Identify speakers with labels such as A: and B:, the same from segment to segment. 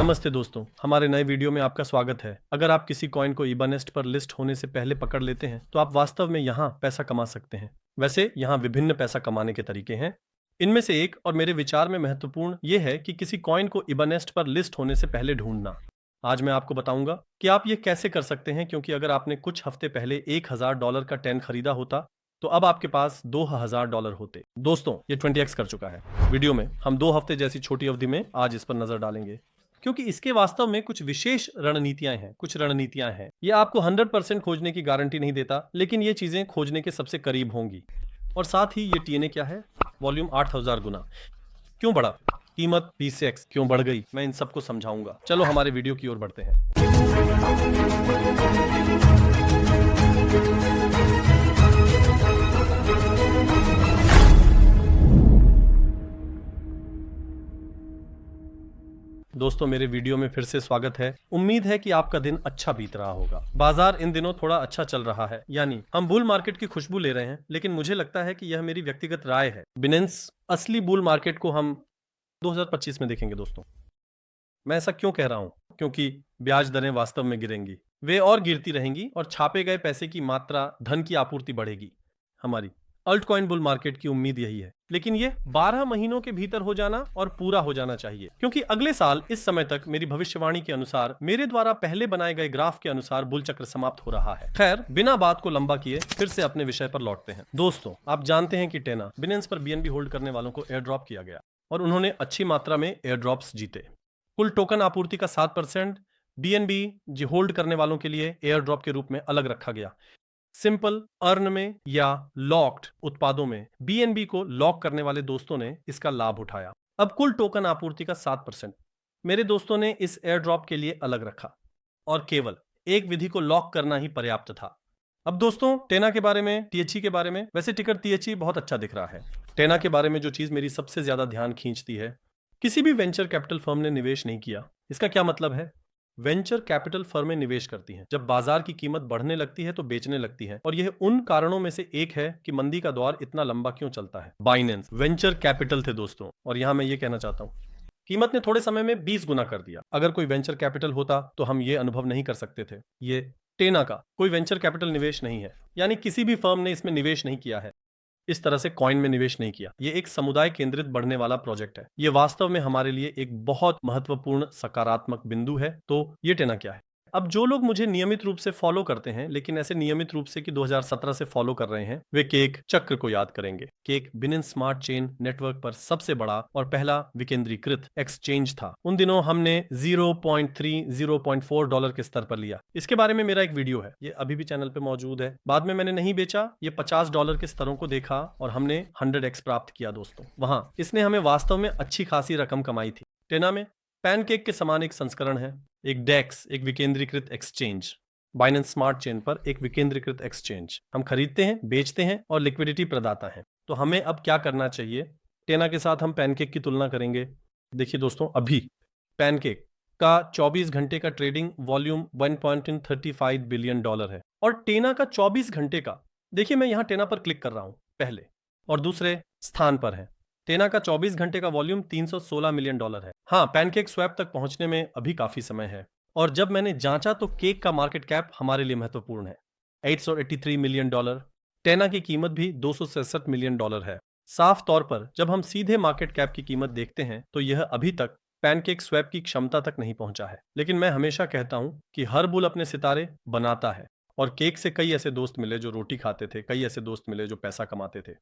A: नमस्ते दोस्तों, हमारे नए वीडियो में आपका स्वागत है। अगर आप किसी कॉइन को इबानेस्ट पर लिस्ट होने से पहले पकड़ लेते हैं तो आप वास्तव में यहाँ पैसा कमा सकते हैं। वैसे यहाँ विभिन्न पैसा कमाने के तरीके हैं। इनमें से एक और मेरे विचार में महत्वपूर्ण ये है कि किसी कॉइन को इबानेस्ट पर लिस्ट होने से पहले ढूंढना। आज मैं आपको बताऊंगा कि आप ये कैसे कर सकते हैं, क्योंकि अगर आपने कुछ हफ्ते पहले $1000 का 10 खरीदा होता तो अब आपके पास $2000 होते। दोस्तों, ये 20x कर चुका है। वीडियो में हम 2 हफ्ते जैसी छोटी अवधि में आज इस पर नजर डालेंगे, क्योंकि इसके वास्तव में कुछ विशेष रणनीतियां हैं। ये आपको 100% खोजने की गारंटी नहीं देता, लेकिन ये चीजें खोजने के सबसे करीब होंगी। और साथ ही ये टीएनए क्या है, वॉल्यूम 8000 गुना क्यों बढ़ा, कीमत 20x क्यों बढ़ गई, मैं इन सबको समझाऊंगा। चलो हमारे वीडियो की ओर बढ़ते हैं। दोस्तों, मेरे वीडियो में फिर से स्वागत है। उम्मीद है कि आपका दिन अच्छा बीत रहा होगा। बाजार इन दिनों थोड़ा अच्छा चल रहा है, यानी हम बुल मार्केट की खुशबू ले रहे हैं, लेकिन मुझे लगता है कि यह मेरी व्यक्तिगत राय है। बिनेंस असली बुल मार्केट को हम 2025 में देखेंगे। दोस्तों, मैं ऐसा क्यों कह रहा हूं? क्योंकि ब्याज दरें वास्तव में गिरेंगी, वे और गिरती रहेंगी और छापे गए पैसे की मात्रा, धन की आपूर्ति बढ़ेगी। हमारी अल्टकॉइन बुल मार्केट की उम्मीद यही है, लेकिन ये 12 महीनों के भीतर हो जाना और पूरा हो जाना चाहिए, क्योंकि अगले साल इस समय तक मेरी भविष्यवाणी के अनुसार, मेरे द्वारा पहले बनाए गए ग्राफ के अनुसार बुल चक्र समाप्त हो रहा है। खैर, बिना बात को लंबा किए फिर से अपने विषय पर लौटते हैं। दोस्तों, आप जानते हैं कि टेना बिनेंस पर बीएनबी होल्ड करने वालों को एयर ड्रॉप किया गया और उन्होंने अच्छी मात्रा में एयर ड्रॉप्स जीते। कुल टोकन आपूर्ति का 7% बीएनबी होल्ड करने वालों के लिए एयर ड्रॉप के रूप में अलग रखा गया। सिंपल अर्न में या लॉक्ड उत्पादों में बीएनबी को लॉक करने वाले दोस्तों ने इसका लाभ उठाया। अब कुल टोकन आपूर्ति का 7% मेरे दोस्तों ने इस एयर ड्रॉप के लिए अलग रखा और केवल एक विधि को लॉक करना ही पर्याप्त था। अब दोस्तों, टेना के बारे में, टीएचई के बारे में, वैसे टिकर टीएचई बहुत अच्छा दिख रहा है। टेना के बारे में जो चीज मेरी सबसे ज्यादा ध्यान खींचती है, किसी भी वेंचर कैपिटल फर्म ने निवेश नहीं किया। इसका क्या मतलब है? वेंचर कैपिटल फर्में निवेश करती हैं जब बाजार की कीमत बढ़ने लगती है तो बेचने लगती है, और यह उन कारणों में से एक है कि मंदी का दौर इतना लंबा क्यों चलता है। बाइनेंस वेंचर कैपिटल थे दोस्तों, और यहां मैं ये कहना चाहता हूं, कीमत ने थोड़े समय में 20 गुना कर दिया। अगर कोई वेंचर कैपिटल होता तो हम ये अनुभव नहीं कर सकते थे। ये टेना का कोई वेंचर कैपिटल निवेश नहीं है, यानी किसी भी फर्म ने इसमें निवेश नहीं किया है, इस तरह से कॉइन में निवेश नहीं किया। ये एक समुदाय केंद्रित बढ़ने वाला प्रोजेक्ट है। ये वास्तव में हमारे लिए एक बहुत महत्वपूर्ण सकारात्मक बिंदु है। तो ये टेना क्या है? अब जो लोग मुझे नियमित रूप से फॉलो करते हैं, लेकिन ऐसे नियमित रूप से कि 2017 से फॉलो कर रहे हैं, वे केक चक्र को याद करेंगे। Cake Binance smart chain network पर सबसे बड़ा और पहला विकेंद्रीकृत एक्सचेंज था। उन दिनों हमने 0.3 $0.4 के स्तर पर लिया। इसके बारे में मेरा एक वीडियो है, ये अभी भी चैनल पे मौजूद है। बाद में मैंने नहीं बेचा, ये $50 के स्तरों को देखा और हमने 100x प्राप्त किया। दोस्तों, वहां इसने हमें वास्तव में अच्छी खासी रकम कमाई थी। टेना में पैनकेक के समान एक संस्करण है, एक डेक्स, एक विकेंद्रीकृत एक्सचेंज। बाइनेंस स्मार्ट चेन पर एक विकेंद्रीकृत एक्सचेंज। हम खरीदते हैं, बेचते हैं और लिक्विडिटी प्रदाता हैं। तो हमें अब क्या करना चाहिए? टेना के साथ हम पैनकेक की तुलना करेंगे। देखिए दोस्तों, अभी पैनकेक का 24 घंटे का ट्रेडिंग वॉल्यूम $1.35 बिलियन है, और टेना का 24 घंटे का, देखिए मैं यहां टेना पर क्लिक कर रहा हूं, पहले और दूसरे स्थान पर है। टेना का 24 घंटे का वॉल्यूम $316 मिलियन है। हाँ, पैनकेक स्वैप तक पहुंचने में अभी काफी समय है, और जब मैंने जांचा तो केक का मार्केट कैप हमारे लिए महत्वपूर्ण है, $883 मिलियन। टेना की कीमत भी $266 मिलियन है। साफ तौर पर जब हम सीधे मार्केट कैप की कीमत देखते हैं तो यह अभी तक पैनकेक स्वैप की क्षमता तक नहीं पहुंचा है। लेकिन मैं हमेशा कहता हूं कि हर बुल अपने सितारे बनाता है, और केक से कई ऐसे दोस्त मिले जो रोटी खाते थे, कई ऐसे दोस्त मिले जो पैसा कमाते थे।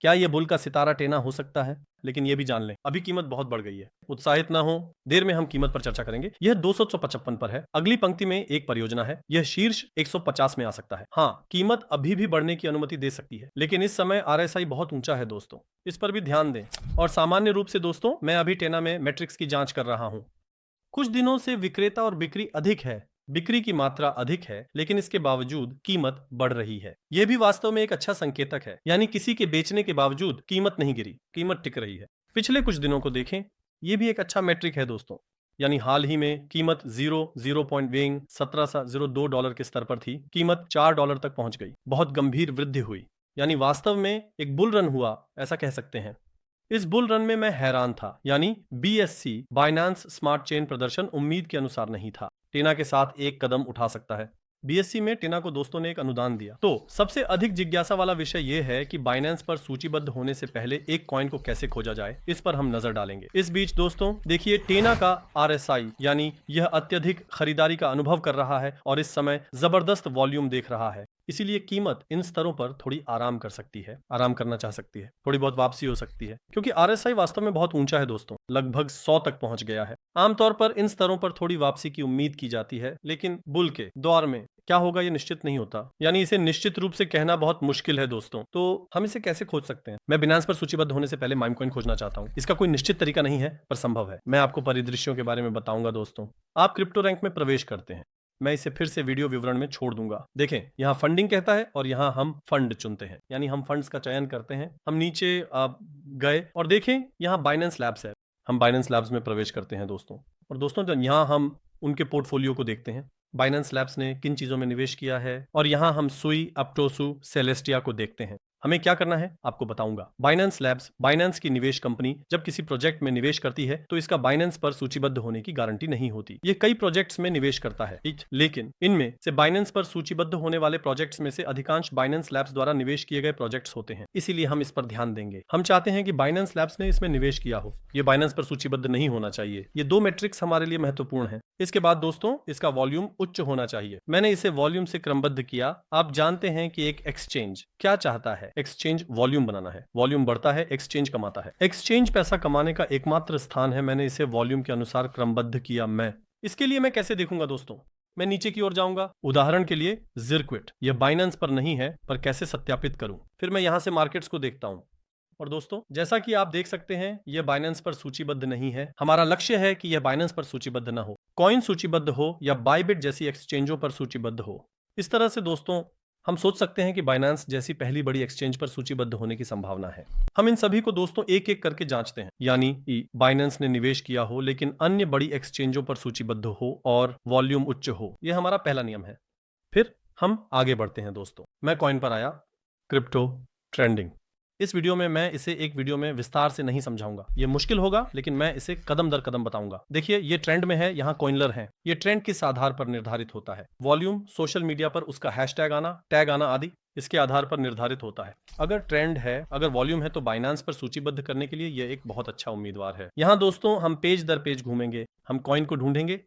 A: क्या ये बुल का सितारा टेना हो सकता है? लेकिन ये भी जान लें, अभी कीमत बहुत बढ़ गई है। उत्साहित ना हो, देर में हम कीमत पर चर्चा करेंगे। यह 255 पर है। अगली पंक्ति में एक परियोजना है, यह शीर्ष 150 में आ सकता है। हाँ, कीमत अभी भी बढ़ने की अनुमति दे सकती है, लेकिन इस समय आरएसआई बहुत ऊंचा है दोस्तों, इस पर भी ध्यान दें। और सामान्य रूप से दोस्तों, मैं अभी टेना में मैट्रिक्स की जांच कर रहा हूं। कुछ दिनों से विक्रेता और बिक्री अधिक है, बिक्री की मात्रा अधिक है, लेकिन इसके बावजूद कीमत बढ़ रही है। यह भी वास्तव में एक अच्छा संकेतक है, यानी किसी के बेचने के बावजूद कीमत नहीं गिरी, कीमत टिक रही है। पिछले कुछ दिनों को देखें, यह भी एक अच्छा मैट्रिक है दोस्तों, यानी हाल ही में कीमत 0.1702 के स्तर पर थी, कीमत $4 तक पहुंच गई, बहुत गंभीर वृद्धि हुई, यानी वास्तव में एक बुल रन हुआ, ऐसा कह सकते हैं। इस बुल रन में मैं हैरान था, यानी BSC बाइनेंस स्मार्ट चेन प्रदर्शन उम्मीद के अनुसार नहीं था। टेना के साथ एक कदम उठा सकता है। BSC में टेना को दोस्तों ने एक अनुदान दिया। तो सबसे अधिक जिज्ञासा वाला विषय यह है कि बाइनेंस पर सूचीबद्ध होने से पहले एक कॉइन को कैसे खोजा जाए, इस पर हम नजर डालेंगे। इस बीच दोस्तों देखिए, टेना का RSI यानी यह अत्यधिक खरीदारी का अनुभव कर रहा है और इस समय जबरदस्त वॉल्यूम देख रहा है, इसीलिए कीमत इन स्तरों पर थोड़ी आराम कर सकती है, आराम करना चाह सकती है, थोड़ी बहुत वापसी हो सकती है, क्योंकि RSI वास्तव में बहुत ऊंचा है दोस्तों, लगभग 100 तक पहुंच गया है। आमतौर पर इन स्तरों पर थोड़ी वापसी की उम्मीद की जाती है, लेकिन बुल के दौर में क्या होगा ये निश्चित नहीं होता, यानी इसे निश्चित रूप से कहना बहुत मुश्किल है दोस्तों। तो हम इसे कैसे खोज सकते हैं? मैं बिनांस पर सूचीबद्ध होने से पहले माइम कॉइन खोजना चाहता हूं। इसका कोई निश्चित तरीका नहीं है, पर संभव है। मैं आपको परिदृश्यों के बारे में बताऊंगा दोस्तों। आप क्रिप्टो रैंक में प्रवेश करते हैं, मैं इसे फिर से वीडियो विवरण में छोड़ दूंगा। देखें, यहाँ फंडिंग कहता है और यहाँ हम फंड चुनते हैं, यानी हम फंड्स का चयन करते हैं। हम नीचे गए और देखें, यहाँ बाइनेंस लैब्स है। हम बाइनेंस लैब्स में प्रवेश करते हैं दोस्तों, और दोस्तों यहाँ हम उनके पोर्टफोलियो को देखते हैं, बाइनेंस लैब्स ने किन चीजों में निवेश किया है, और यहाँ हम सुई, अप्टोसु, सेलेस्टिया को देखते हैं। हमें क्या करना है आपको बताऊंगा। बाइनेंस लैब्स, बाइनेंस की निवेश कंपनी, जब किसी प्रोजेक्ट में निवेश करती है तो इसका बाइनेंस पर सूचीबद्ध होने की गारंटी नहीं होती। ये कई प्रोजेक्ट्स में निवेश करता है, लेकिन इनमें से बाइनेंस पर सूचीबद्ध होने वाले प्रोजेक्ट्स में से अधिकांश बाइनेंस लैब्स द्वारा निवेश किए गए प्रोजेक्ट्स होते हैं, इसीलिए हम इस पर ध्यान देंगे। हम चाहते हैं कि बाइनेंस लैब्स ने इसमें निवेश किया हो, ये बाइनेंस पर सूचीबद्ध नहीं होना चाहिए। ये दो मैट्रिक्स हमारे लिए महत्वपूर्ण है। इसके बाद दोस्तों, इसका वॉल्यूम उच्च होना चाहिए। मैंने इसे वॉल्यूम से क्रमबद्ध किया। आप जानते हैं कि एक एक्सचेंज क्या चाहता है? एक्सचेंज वॉल्यूम बनाना है। वॉल्यूम बढ़ता है, एक्सचेंज कमाता है। एक्सचेंज पैसा कमाने का एकमात्र स्थान है। मैंने इसे वॉल्यूम के अनुसार क्रमबद्ध किया। मैं इसके लिए मैं कैसे देखूंगा दोस्तों? मैं नीचे की ओर जाऊंगा। उदाहरण के लिए Zirquit, यह बाइनेंस पर नहीं है, पर कैसे सत्यापित करूं? फिर मैं यहां से मार्केट्स को देखता हूं, और दोस्तों जैसा कि आप देख सकते हैं, यह बाइनेंस पर सूचीबद्ध नहीं है। हमारा लक्ष्य है कि यह बाइनेंस पर सूचीबद्ध ना हो, कॉइन सूचीबद्ध हो या बाइबिट जैसी एक्सचेंजों पर सूचीबद्ध हो। इस तरह से दोस्तों हम सोच सकते हैं कि बाइनेंस जैसी पहली बड़ी एक्सचेंज पर सूचीबद्ध होने की संभावना है। हम इन सभी को दोस्तों एक एक करके जांचते हैं, यानी कि बाइनेंस ने निवेश किया हो लेकिन अन्य बड़ी एक्सचेंजों पर सूचीबद्ध हो और वॉल्यूम उच्च हो। यह हमारा पहला नियम है। फिर हम आगे बढ़ते हैं दोस्तों। मैं कॉइन पर आया, क्रिप्टो ट्रेंडिंग। इस वीडियो में मैं इसे एक वीडियो में विस्तार से नहीं समझाऊंगा, ये मुश्किल होगा, लेकिन मैं इसे कदम दर कदम बताऊंगा। देखिए, ये ट्रेंड में है, यहाँ कॉइनलर है। ये ट्रेंड किस आधार पर निर्धारित होता है? वॉल्यूम, सोशल मीडिया पर उसका हैशटैग आना, टैग आना आदि, इसके आधार पर निर्धारित होता है। अगर ट्रेंड है, अगर वॉल्यूम है, तो बाइनेंस पर सूचीबद्ध करने के लिए यह एक बहुत अच्छा उम्मीदवार है। यहाँ दोस्तों हम पेज दर पेज घूमेंगे, हम कॉइन को ढूंढेंगे,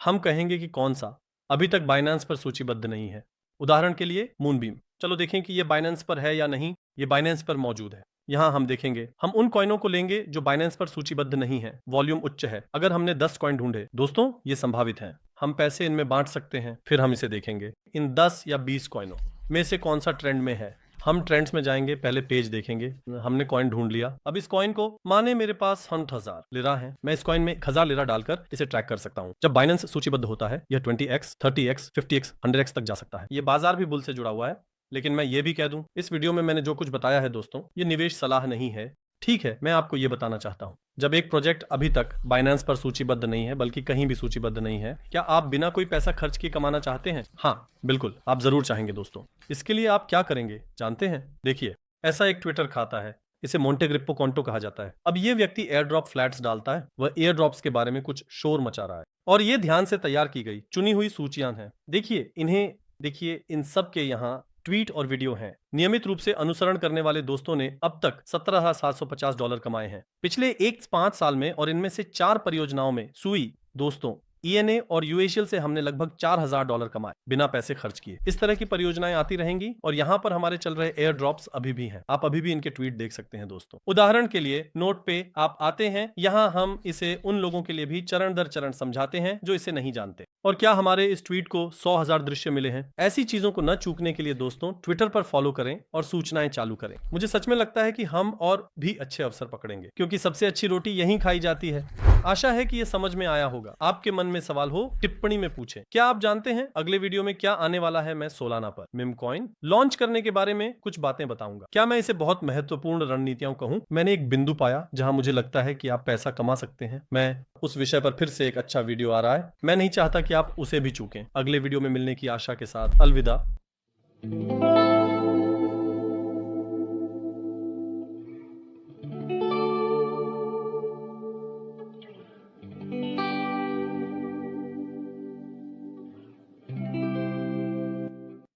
A: हम कहेंगे कि कौन सा अभी तक बाइनेंस पर सूचीबद्ध नहीं है। उदाहरण के लिए मूनबीम। चलो देखें कि ये बाइनेंस पर है या नहीं। ये बाइनेंस पर मौजूद है। यहाँ हम देखेंगे, हम उन कॉइनों को लेंगे जो बाइनेंस पर सूचीबद्ध नहीं है, वॉल्यूम उच्च है। अगर हमने 10 कॉइन ढूंढे दोस्तों, ये संभावित है, हम पैसे इनमें बांट सकते हैं। फिर हम इसे देखेंगे, इन 10 या 20 कॉइनों में से कौन सा ट्रेंड में है। हम ट्रेंड्स में जाएंगे, पहले पेज देखेंगे। हमने कॉइन ढूंढ लिया। अब इस कॉइन को माने मेरे पास 100,000 लिरा है, मैं इस कॉइन में 1000 लिरा डालकर इसे ट्रैक कर सकता हूं। जब बाइनेंस सूचीबद्ध होता है, यह 20x, 30x, 50x, 100x तक जा सकता है। ये बाजार भी बुल से जुड़ा हुआ है। लेकिन मैं ये भी कह दूं, इस वीडियो में मैंने जो कुछ बताया है दोस्तों, ये निवेश सलाह नहीं है। ठीक है, मैं आपको ये बताना चाहता हूं, जब एक प्रोजेक्ट अभी तक बाइनेंस पर सूचीबद्ध नहीं है, बल्कि कहीं भी सूचीबद्ध नहीं है, क्या आप बिना कोई पैसा खर्च किए कमाना चाहते हैं? हाँ, बिल्कुल, आप जरूर चाहेंगे दोस्तों। इसके लिए आप क्या करेंगे जानते हैं? देखिए, ऐसा एक ट्विटर खाता है, इसे मोंटेग्रिप्पो कॉन्टो कहा जाता है। अब ये व्यक्ति एयर ड्रॉप फ्लैट्स डालता है, वह एयर ड्रॉप्स के बारे में कुछ शोर मचा रहा है, और ये ध्यान से तैयार की गई चुनी हुई सूचियां हैं। देखिए इन्हें, देखिए इन सब के यहाँ ट्वीट और वीडियो हैं। नियमित रूप से अनुसरण करने वाले दोस्तों ने अब तक $17,750 कमाए हैं पिछले 5 साल में, और इनमें से 4 परियोजनाओं में सुई दोस्तों, ENA और UACL से हमने लगभग $4,000 कमाए बिना पैसे खर्च किए। इस तरह की परियोजनाएं आती रहेंगी, और यहाँ पर हमारे चल रहे एयर ड्रॉप्स अभी भी हैं। आप अभी भी इनके ट्वीट देख सकते हैं दोस्तों। उदाहरण के लिए नोट पे आप आते हैं, यहाँ हम इसे उन लोगों के लिए भी चरण दर चरण समझाते हैं जो इसे नहीं जानते। और क्या हमारे इस ट्वीट को 100,000 दृश्य मिले हैं? ऐसी चीजों को न चूकने के लिए दोस्तों ट्विटर पर फॉलो करें और सूचनाएं चालू करें। मुझे सच में लगता है कि हम और भी अच्छे अवसर पकड़ेंगे, क्योंकि सबसे अच्छी रोटी यहीं खाई जाती है। आशा है कि ये समझ में आया होगा। आपके मन में सवाल हो, टिप्पणी में पूछें। क्या आप जानते हैं अगले वीडियो में क्या आने वाला है? मैं सोलाना पर मिम कॉइन लॉन्च करने के बारे में कुछ बातें बताऊंगा। क्या मैं इसे बहुत महत्वपूर्ण रणनीतियां कहूं? मैंने एक बिंदु पाया जहां मुझे लगता है कि आप पैसा कमा सकते हैं। मैं उस विषय पर फिर से एक अच्छा वीडियो आ रहा है। मैं नहीं चाहता कि आप उसे भी चूकें। अगले वीडियो में मिलने की आशा के साथ अलविदा।